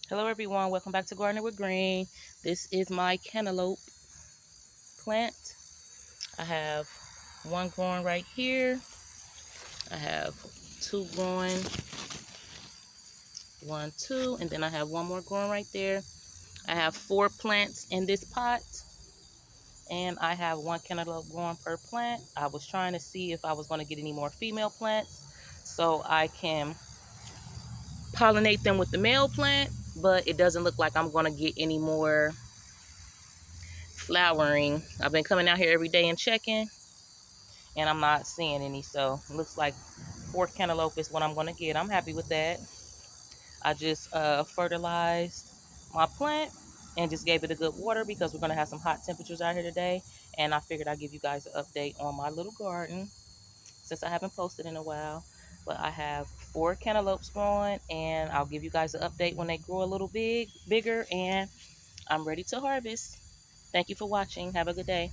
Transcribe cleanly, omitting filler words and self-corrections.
Hello everyone, welcome back to Gardening with Green. This is my cantaloupe plant. I have one growing right here. I have two growing, one, two, and then I have one more growing right there. I have 4 plants in this pot, and I have one cantaloupe growing per plant. I was trying to see if I was going to get any more female plants so I can pollinate them with the male plant, but it doesn't look like I'm going to get any more flowering. I've been coming out here every day and checking, and I'm not seeing any, so it looks like 4 cantaloupe is what I'm going to get. I'm happy with that. I just fertilized my plant and just gave it a good water because we're going to have some hot temperatures out here today, and I figured I'd give you guys an update on my little garden since I haven't posted in a while. But I have 4 cantaloupes growing, and I'll give you guys an update when they grow a little bigger, and I'm ready to harvest. Thank you for watching. Have a good day.